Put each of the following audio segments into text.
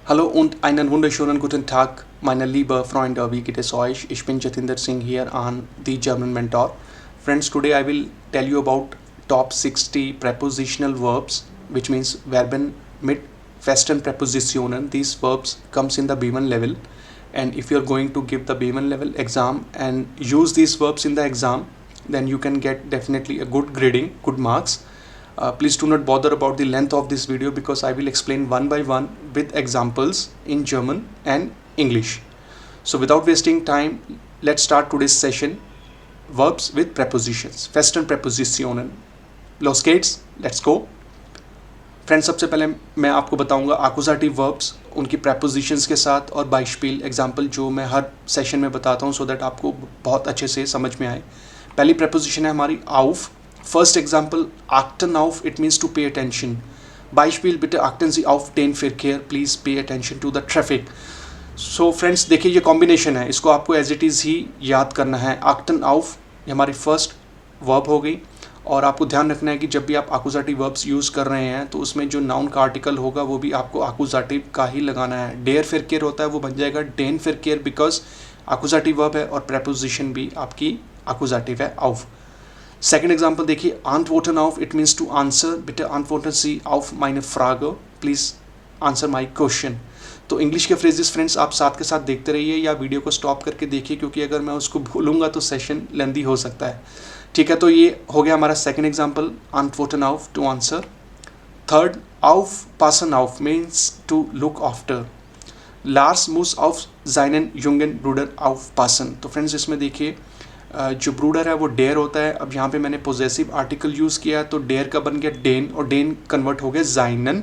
Hallo und einen wunderschönen guten Tag, meine liebe Freunde. Wie geht es euch? Ich bin Jatinder Singh here on the German Mentor. Friends, today I will tell you about top 60 prepositional verbs, which means Verben mit festen Präpositionen. These verbs comes in the B1 level, and if you're going to give the B1 level exam and use these verbs in the exam, then you can get definitely a good grading, good marks. Please do not bother about the length of this video because I will explain one by one with examples in German and English. So without wasting time, let's start today's session. Verbs with prepositions, festen Präpositionen. Los geht's, let's go. Friends, सबसे पहले मैं आपको बताऊंगा आकुजाटिव verbs उनकी prepositions के साथ और बाइशपील example जो मैं हर सेशन में बताता हूं सो दैट आपको बहुत अच्छे से समझ में आए. पहली प्रेपोजिशन है हमारी auf. First example, achten auf, it means to pay attention. Beispiel, bitte achten Sie auf den Verkehr, please pay attention to the traffic. So friends, देखिए ये कॉम्बिनेशन है, इसको आपको एज इट इज़ ही याद करना है. achten auf ये हमारी फर्स्ट वर्ब हो गई. और आपको ध्यान रखना है कि जब भी आप आकुजाटिव वर्ब्स यूज़ कर रहे हैं तो उसमें जो नाउन का आर्टिकल होगा वो भी आपको आकुजाटिव का ही लगाना है. डेयर फिरकेयर होता है वो बन जाएगा डेन फिरकेयर बिकॉज आकुजाटिव वर्ब है और प्रेपोजिशन भी आपकी आकुजाटिव है auf. सेकेंड एग्जाम्पल देखिए, antworten auf, it means to answer. बिtte antworten Sie auf meine Frage, please answer my question. तो इंग्लिश के फ्रेजेस फ्रेंड्स आप साथ के साथ देखते रहिए या वीडियो को स्टॉप करके देखिए क्योंकि अगर मैं उसको भूलूंगा तो सेशन लेंदी हो सकता है. ठीक है, तो ये हो गया हमारा second example, antworten auf, to answer. Third, aufpassen auf means to look after. Lars muss auf seinen jungen Bruder aufpassen. तो फ्रेंड्स इसमें देखिए जो ब्रूडर है वो डेयर होता है. अब यहाँ पे मैंने पोजेसिव आर्टिकल यूज़ किया है तो डेयर का बन गया डेन और डेन कन्वर्ट हो गया जाइनन.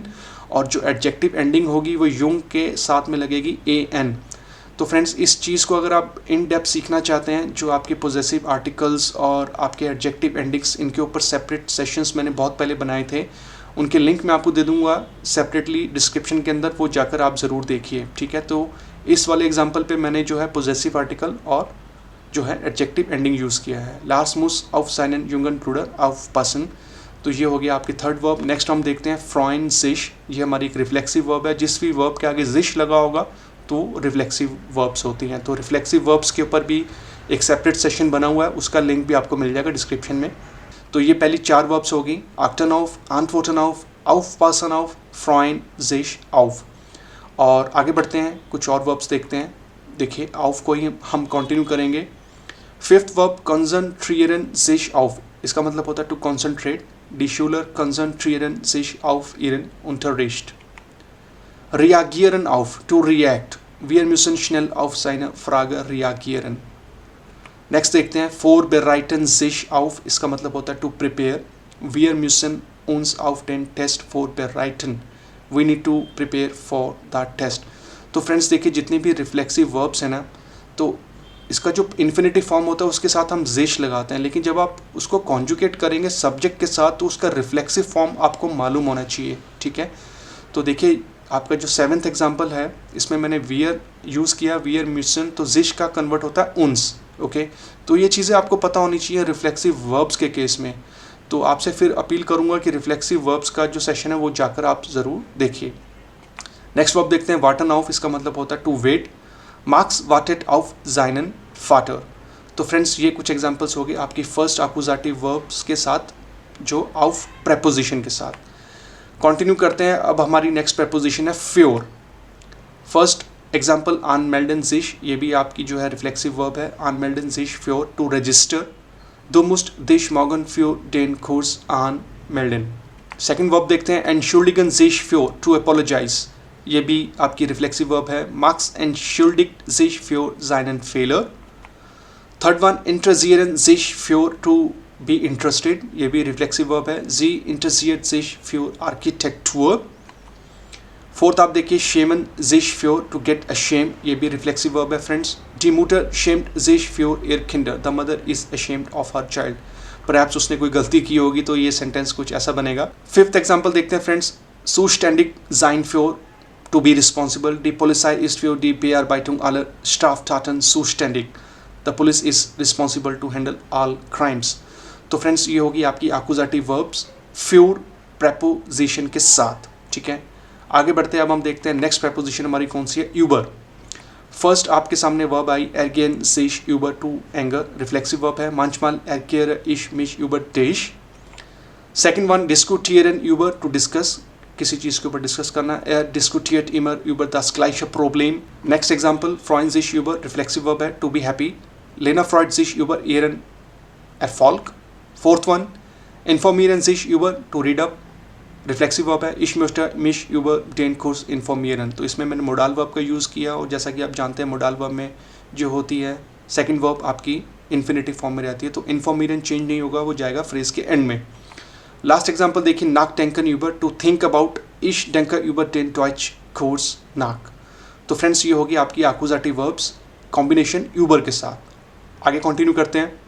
और जो एडजेक्टिव एंडिंग होगी वो युंग के साथ में लगेगी an. तो फ्रेंड्स इस चीज़ को अगर आप इन डेप्थ सीखना चाहते हैं, जो आपके पोजेसिव आर्टिकल्स और आपके एडजेक्टिव एंडिंग्स, इनके ऊपर सेपरेट सेशंस मैंने बहुत पहले बनाए थे, उनके लिंक मैं आपको दे दूंगा सेपरेटली डिस्क्रिप्शन के अंदर, वो जाकर आप ज़रूर देखिए. ठीक है, तो इस वाले एग्जाम्पल पे मैंने जो है पोजेसिव आर्टिकल और जो है एडजेक्टिव एंडिंग यूज़ किया है. लास्ट मूस ऑफ साइनन युंगन ब्रूडर ऑफ पर्सन. तो ये हो गया आपकी थर्ड वर्ब. नेक्स्ट हम देखते हैं फ्रॉइन जिश. ये हमारी एक रिफ्लेक्सिव वर्ब है. जिस भी वर्ब के आगे जिश लगा होगा तो रिफ्लेक्सिव वर्ब्स होती हैं. तो रिफ्लेक्सिव वर्ब्स के ऊपर भी एक सेपरेट सेशन बना हुआ है, उसका लिंक भी आपको मिल जाएगा डिस्क्रिप्शन में. तो ये पहली चार वर्ब्स होगी, achten auf, antworten auf, aufpassen auf, freuen sich auf. और आगे बढ़ते हैं, कुछ और वर्ब्स देखते हैं. देखिए auf को ही हम कंटिन्यू करेंगे. Fifth verb konzentrieren sich auf, इसका मतलब होता है to concentrate. Die Schüler konzentrieren sich auf ihren Unterricht. Reagieren auf, to react. Wir müssen schnell auf seine Frage reagieren. Next देखते हैं vorbereiten sich auf, इसका मतलब होता है to prepare. Wir müssen uns auf den Test vorbereiten. We need to prepare for that test. तो friends देखिए जितनी भी रिफ्लेक्सिव वर्ब्स हैं ना, तो इसका जो इन्फिनिटिव फॉर्म होता है उसके साथ हम जिश लगाते हैं, लेकिन जब आप उसको कॉन्जुगेट करेंगे सब्जेक्ट के साथ तो उसका रिफ्लेक्सिव फॉर्म आपको मालूम होना चाहिए. ठीक है, तो देखिए आपका जो सेवन्थ एग्जाम्पल है इसमें मैंने वियर यूज़ किया, वियर म्यूसन, तो जिश का कन्वर्ट होता है उन्स. ओके, तो ये चीज़ें आपको पता होनी चाहिए रिफ्लेक्सिव वर्ब्स के केस में. तो आपसे फिर अपील करूँगा कि रिफ्लेक्सिव वर्ब्स का जो सेशन है वो जाकर आप ज़रूर देखिए. नेक्स्ट वर्ब देखते हैं वाटन ऑफ, इसका मतलब होता है टू वेट. मार्क्स वाटेड ऑफ जाइनन फाटर. तो फ्रेंड्स ये कुछ एग्जांपल्स हो गए आपकी फर्स्ट आकुजाटिव वर्ब्स के साथ जो ऑफ प्रेपोजिशन के साथ. कंटिन्यू करते हैं. अब हमारी नेक्स्ट प्रेपोजिशन है फ्योर. फर्स्ट एग्जाम्पल anmelden sich, ये भी आपकी जो है रिफ्लेक्सिव वर्ब है. anmelden sich für to register. Du musst dich morgen für den Kurs anmelden. Second verb देखते हैं entschuldigen sich für to apologize. ये भी आपकी रिफ्लेक्सिव वर्ब है. Max entschuldigt sich für seinen Fehler. Third one interessieren sich für to be interested. ये भी reflexive verb है. Sie interessiert sich für Architektur. Fourth आप देखिए schämen sich für to get ashamed. ये भी रिफ्लेक्सिव वर्ब है friends. Die Mutter schämt sich für ihr Kinder. The mother is ashamed of her child. Perhaps उसने कोई गलती की होगी तो ये सेंटेंस कुछ ऐसा बनेगा. फिफ्थ एग्जाम्पल देखते हैं friends, zuständig sein für to be responsible. Die Polizei ist für die Bearbeitung aller Straftaten zuständig. The police is responsible to handle all crimes. तो फ्रेंड्स ये होगी आपकी आकुजाटिव वर्ब्स फ्योर प्रेपोजिशन के साथ. ठीक है, आगे बढ़ते हैं, अब हम देखते हैं नेक्स्ट प्रपोजिशन हमारी कौन सी है, यूबर। फर्स्ट आपके सामने वर्ब आई एर्गेन सिश यूबर टू एंगर, रिफ्लेक्सिव वर्ब है। manchmal erkläre ich mich über dich। Second one diskutieren über to discuss, किसी चीज़ के ऊपर डिस्कस करना, diskutiert immer über das gleiche Problem। Next example freuen sich über, reflexive verb है, to be happy, Lena freut sich über ihren Erfolg। Fourth one informieren sich über to read up, reflexive verb है, ich möchte mich über den Kurs informieren। तो इसमें मैंने modal verb का use किया, और जैसा कि आप जानते हैं मोडाल वर्ब में जो होती है सेकंड वर्ब आपकी इन्फिनेटिव फॉर्म में रहती है, तो इन्फॉर्मिeren चेंज नहीं होगा, वो जाएगा फ्रेज के एंड में। लास्ट एग्जाम्पल देखिए, nachdenken über to think about, ich denke über den Deutsch Kurs nach। तो फ्रेंड्स ये होगी आपकी एक्कुजेटिव वर्ब्स कॉम्बिनेशन यूबर के साथ। आगे कंटिन्यू करते हैं,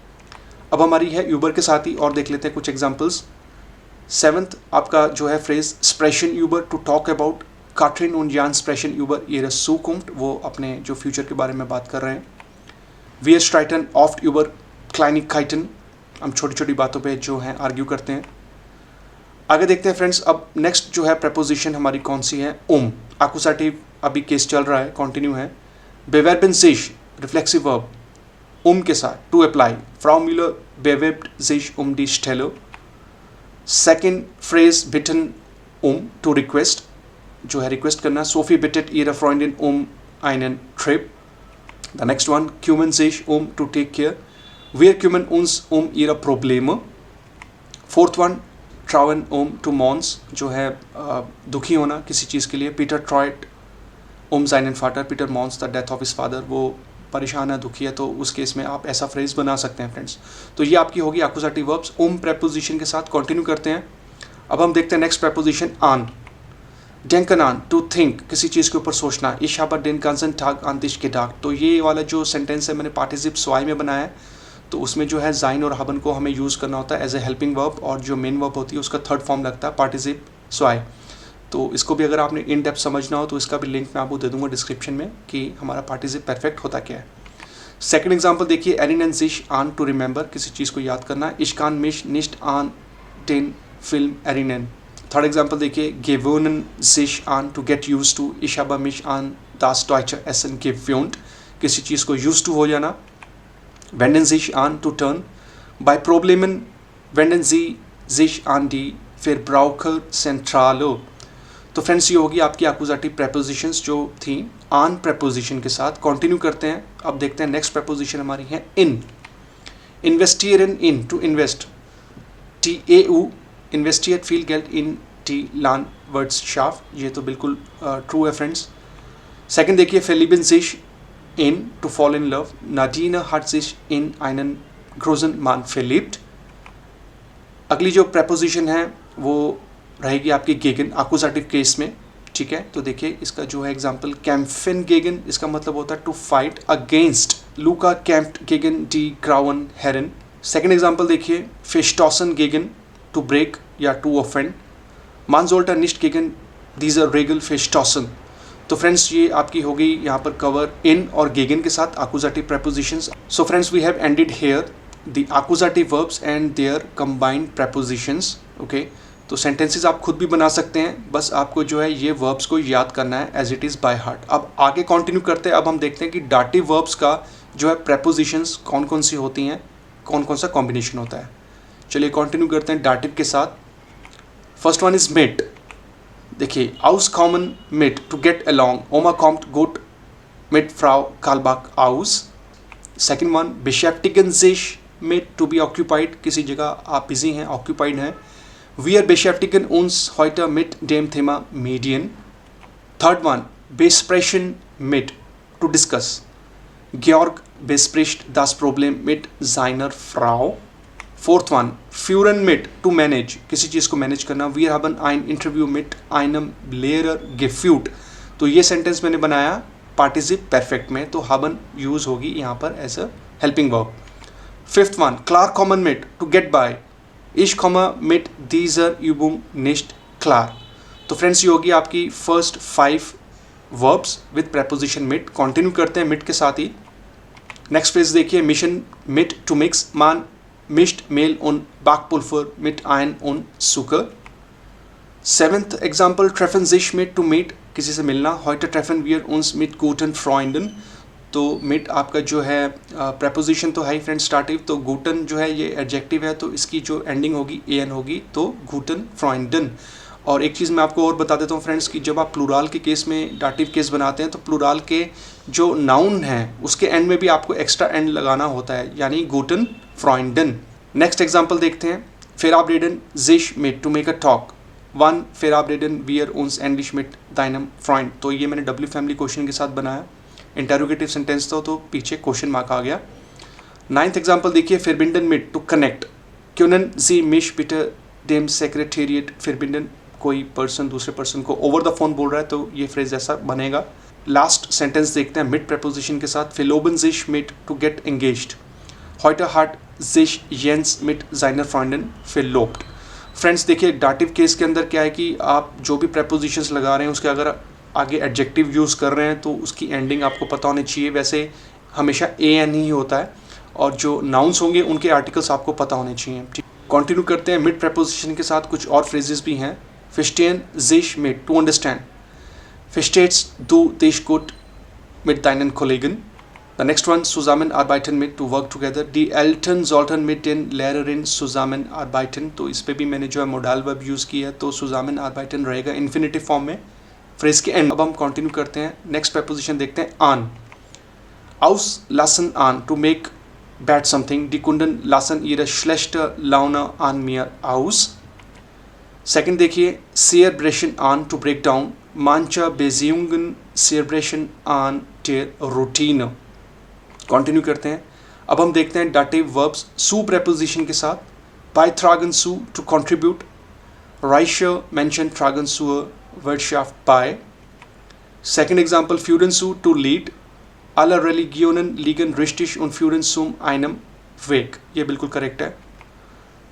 अब हमारी है यूबर के साथ ही और देख लेते हैं कुछ एग्जाम्पल्स। सेवंथ आपका जो है फ्रेज स्प्रेशन यूबर to talk about Katrin und Jan स्प्रेशन यूबर ihre Zukunft, वो अपने जो फ्यूचर के बारे में बात कर रहे हैं। Wir streiten oft über Kleinigkeiten, हम छोटी छोटी बातों पे जो है आर्ग्यू करते हैं। आगे देखते हैं फ्रेंड्स, अब नेक्स्ट जो है प्रपोजिशन हमारी कौन सी है, एक्कुजेटिव अभी केस चल रहा है, कंटिन्यू है। bewerben sich रिफ्लेक्सिव वर्ब के साथ to apply, Frau Müller bewerbt sich die Stelle। Second phrase बिटन टू रिक्वेस्ट, जो है रिक्वेस्ट करना, सोफी बिटेट ihre Freundin einen Trip। The next one kümmern sich to take care, wir kümmern uns ihre Probleme। Fourth one trauen to mourns, जो है दुखी होना किसी चीज़ के लिए, पीटर ट्रॉयट seinen Vater, Peter mourns the death of his father, वो परेशान है, दुखी है, तो उस केस में आप ऐसा फ्रेज बना सकते हैं फ्रेंड्स। तो ये आपकी होगी एक्कुजेटिव वर्ब्स प्रेपोजिशन के साथ। कंटिन्यू करते हैं, अब हम देखते हैं नेक्स्ट प्रेपोजिशन आन। denken an टू थिंक, किसी चीज़ के ऊपर सोचना, ich habe den ganzen Tag an dich gedacht। तो ये वाला जो सेंटेंस है मैंने पार्टिसिप स्वाई में बनाया है, तो उसमें जो है जाइन और हबन को हमें यूज़ करना होता है एज ए हेल्पिंग वर्ब, और जो मेन वर्ब होती है उसका थर्ड फॉर्म लगता है पार्टिसिप स्वाई। तो इसको भी अगर आपने इन डेप्थ समझना हो तो इसका भी लिंक मैं आपको दे दूंगा डिस्क्रिप्शन में कि हमारा पार्टिसिप परफेक्ट होता क्या है। सेकंड एग्जांपल देखिए, erinnern sich an to remember, किसी चीज़ को याद करना, ich kann mich nicht an den Film erinnern। Third example देखिए, gewöhnen sich an to get used to, ich habe mich an das deutsche Essen gewöhnt, किसी चीज़ को used to हो जाना। wenden sich an to turn, bei Problemen wenden sie sich an die Verbraucherzentrale। तो friends ये होगी आपकी एक्कुजेटिव prepositions जो थी आन प्रेपोजिशन के साथ। कंटिन्यू करते हैं, अब देखते हैं नेक्स्ट प्रेपोजिशन हमारी है इन। इन्वेस्टिeren इन टू इन्वेस्ट, TAU इन्वेस्टिert viel Geld in die Landwirtschaft, ये तो बिल्कुल ट्रू है फ्रेंड्स। सेकंड देखिए, verlieben sich in to fall in love, Nadine hat sich in einen großen Mann verliebt। अगली जो प्रेपोजिशन है वो रहेगी आपकी गेगन एक्कुजेटिव केस में, ठीक है। तो देखिए इसका जो है एग्जांपल, कैम्फन गेगन, इसका मतलब होता है to fight against, Luka कैम्प्ट गेगन D ground heron. Second example देखिए, फिस्टॉसन गेगन टू ब्रेक या टू ऑफेंड, मान सोल्टर निस्ट गेगन दीजर रेगल फिस्टॉसन। तो फ्रेंड्स ये आपकी हो गई यहाँ पर कवर इन और गेगन के साथ accusative prepositions. So friends we have ended here the accusative verbs and their combined prepositions. Okay, तो सेंटेंसेस आप खुद भी बना सकते हैं, बस आपको जो है ये वर्ब्स को याद करना है as it is by heart. अब आगे कंटिन्यू करते हैं, अब हम देखते हैं कि डाटिव वर्ब्स का जो है प्रेपोजिशंस कौन कौन सी होती हैं, कौन कौन सा कॉम्बिनेशन होता है। चलिए कंटिन्यू करते हैं डाटिव के साथ। फर्स्ट वन इज मेट, देखिए aus kommen mit to get along, Oma kommt gut mit Frau Kalbach aus। Second one beschäftigen sich mit to be occupied, किसी जगह आप बिजी हैं, ऑक्यूपाइड हैं, Wir beschäftigen uns heute mit dem Thema Medien। Third one, besprechen mit, to discuss. Georg bespricht das Problem mit seiner Frau। Fourth one, führen mit, to manage, किसी चीज़ को manage करना, Wir haben ein Interview mit einem Lehrer geführt। तो ये sentence मैंने बनाया पार्टिसिप perfect में, तो haben यूज़ होगी यहाँ पर as a helping verb. Fifth one, klar kommen mit, to get by, Ich komme mit dieser Übung nicht klar। तो फ्रेंड्स ये होगी आपकी फर्स्ट 5 वर्ब्स विद प्रेपोजिशन मिट। कंटिन्यू करते हैं मिट के साथ ही। नेक्स्ट फ्रेज देखिए, मिशन मिट टू मिक्स, मान mischt Mehl und Backpulver mit ein und Zucker। 7th example ट्रेफन sich mit टू मीट, किसी से मिलना. heute treffen wir uns mit guten Freunden. तो मिट आपका जो है preposition तो है ही फ्रेंड्स स्टार्टिव, तो guten जो है ये एडजेक्टिव है, तो इसकी जो एंडिंग होगी an होगी, तो guten Freunden. और एक चीज़ मैं आपको और बता देता हूँ फ्रेंड्स कि जब आप प्लूराल के केस में डाटिव केस बनाते हैं तो प्लूराल के जो नाउन है उसके एंड में भी आपको एक्स्ट्रा एंड लगाना होता है, यानी guten Freunden. नेक्स्ट एग्जाम्पल देखते हैं. Verabreden sich mit to make a talk. 1 Verabreden wir uns endlich mit deinem Freund. तो ये मैंने डब्ल्यू फैमिली क्वेश्चन के साथ बनाया. इंटेरोगेटिव सेंटेंस था तो पीछे क्वेश्चन मार्क आ गया. 9th एग्जाम्पल देखिए. Verbinden mit to connect. Können Sie mich bitte dem Sekretariat verbinden. कोई पर्सन दूसरे पर्सन को ओवर द फोन बोल रहा है तो ये फ्रेज ऐसा बनेगा. लास्ट सेंटेंस देखते हैं मिट प्रेपोजिशन के साथ. Verloben sich mit to get engaged. Heute hat sich Jens mit seiner Freundin verlobt. Friends देखिए डाटिव केस के अंदर क्या है कि आप जो भी प्रेपोजिशंस लगा रहे हैं उसके अगर आगे एडजेक्टिव यूज़ कर रहे हैं तो उसकी एंडिंग आपको पता होनी चाहिए. वैसे हमेशा an ही होता है और जो नाउन्स होंगे उनके आर्टिकल्स आपको पता होने चाहिए. ठीक, कंटिन्यू करते हैं. मिड प्रेपोजिशन के साथ कुछ और फ्रेजेस भी हैं. Verstehen sich mit to understand. Verstehst du dich gut mit deinen Kollegen? The next one, zusammenarbeiten mit to work together. Die Eltern sollten mit den Lehrerinnen zusammenarbeiten. तो इस पे भी मैंने जो है मोडाल वर्ब यूज़ किया है, तो zusammenarbeiten रहेगा इन्फिनेटिव फॉर्म में फ्रेज के एंड. अब हम कंटिन्यू करते हैं. नेक्स्ट प्रेपोजिशन देखते हैं. an. Auslassen an to make bad something. Die Kunden lassen ihre schlechte Laune an mir aus. Second देखिए. Cerebration an to break down. Manche Beziehungen Cerebration an der Routine. Continue करते हैं. अब हम देखते हैं dative verbs सू preposition के साथ. Beitragen zu to contribute. Reiche Menschen tragen zur Wirtschaft bei. Second example, führen zu to lead. Alle Religionen liegen richtig und führen zu einem Weg. ये बिल्कुल करेक्ट है.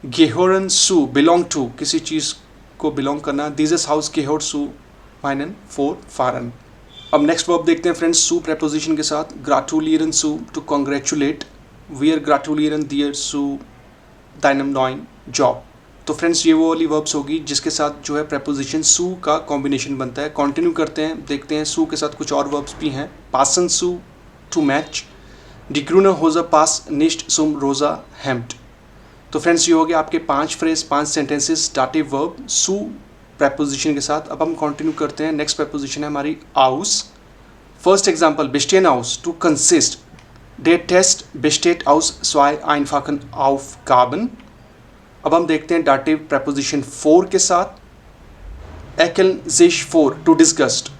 Gehören zu belong to, किसी चीज़ को belong करना. Dieses Haus gehört zu meinen Vorfahren. अब next verb देखते हैं फ्रेंड्स सू प्रेपोजिशन के साथ. Gratulieren zu to congratulate. Wir gratulieren dir zu deinem neuen Job. तो फ्रेंड्स ये वो वाली वर्ब्स होगी जिसके साथ जो है प्रेपोजिशन सू का कॉम्बिनेशन बनता है. कंटिन्यू करते हैं. देखते हैं सू के साथ कुछ और वर्ब्स भी हैं. Passen zu to match. Die grüne Hose passt nicht zum rosa Hemd. तो फ्रेंड्स ये हो गया आपके 5 फ्रेज 5 सेंटेंसेस डाटिव वर्ब सू प्रेपोजिशन के साथ. अब हम कंटिन्यू करते हैं. नेक्स्ट प्रेपोजिशन है हमारी aus. First example bestehen aus to consist. Der Test besteht aus 2 einfachen Aufgaben. अब हम देखते हैं डाटिव प्रेपोजिशन for के साथ. ekeln sich vor to disgust.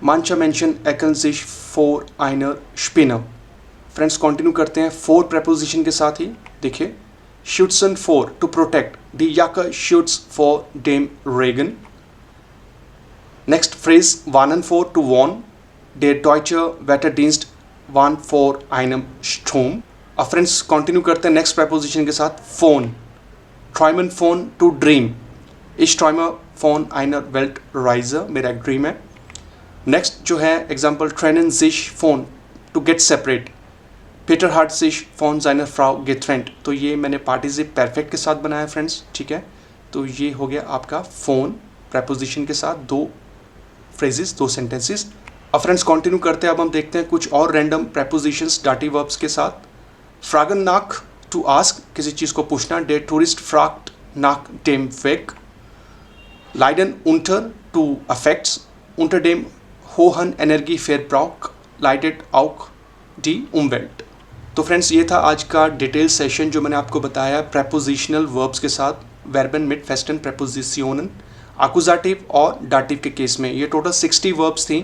Manche Menschen ekeln sich vor einer Spinne. Friends continue करते हैं for प्रेपोजिशन के साथ ही. देखिए schützen vor to protect. Die Jacke schützt vor dem Regen. Next phrase warnen vor to warn. Der deutsche Wetterdienst warnt vor einem Sturm. अब friends continue करते हैं next preposition के साथ. phone. träumen von to dream. Ich träume von einer Weltreise. मेरा एक dream है. Next जो है example trennen sich von to get separate. Peter hat sich von seiner Frau getrennt. तो ये मैंने पार्टिसिप परफेक्ट के साथ बनाया फ्रेंड्स. ठीक है, तो ये हो गया आपका फोन प्रेपोजिशन के साथ 2 फ्रेजेस 2 सेंटेंसेस. अब फ्रेंड्स कंटिन्यू करते हैं. अब हम देखते हैं कुछ और रैंडम प्रेपोजिशंस डाटिव वर्ब्स के साथ. Fragen nach to ask, किसी चीज़ को पूछना. Der Tourist fragt nach dem Weg. Leiden unter to affects. Unter dem hohen Energieverbrauch leidet auch die Umwelt. तो फ्रेंड्स ये था आज का डिटेल सेशन जो मैंने आपको बताया प्रेपोजिशनल वर्ब्स के साथ. वर्बन मिट फेस्टन प्रेपोजिशनन आकुजाटिव और डाटिव के केस में. ये टोटल 60 वर्ब्स थी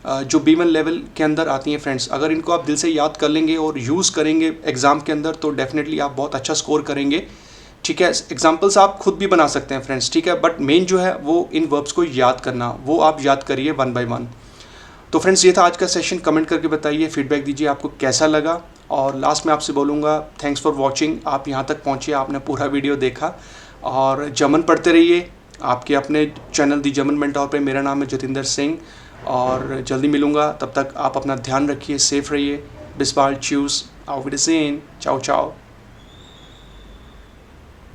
जो B1 लेवल के अंदर आती हैं फ्रेंड्स. अगर इनको आप दिल से याद कर लेंगे और यूज़ करेंगे एग्ज़ाम के अंदर तो डेफिनेटली आप बहुत अच्छा स्कोर करेंगे. ठीक है, एग्जाम्पल्स आप खुद भी बना सकते हैं फ्रेंड्स. ठीक है, बट मेन जो है वो इन वर्ब्स को याद करना, वो आप याद करिए 1 by 1. तो फ्रेंड्स ये था आज का सेशन. कमेंट करके बताइए, फीडबैक दीजिए आपको कैसा लगा. और लास्ट में आपसे बोलूँगा थैंक्स फॉर वॉचिंग. आप यहाँ तक पहुँचे, आपने पूरा वीडियो देखा और जर्मन पढ़ते रहिए आपके अपने चैनल दी जर्मन मेंटोर पे. मेरा नाम है जतिंदर सिंह और जल्दी मिलूँगा. तब तक आप अपना ध्यान रखिए, सेफ रहिए. बिस बाल्ड, चूस, auf Wiedersehen, ciao ciao.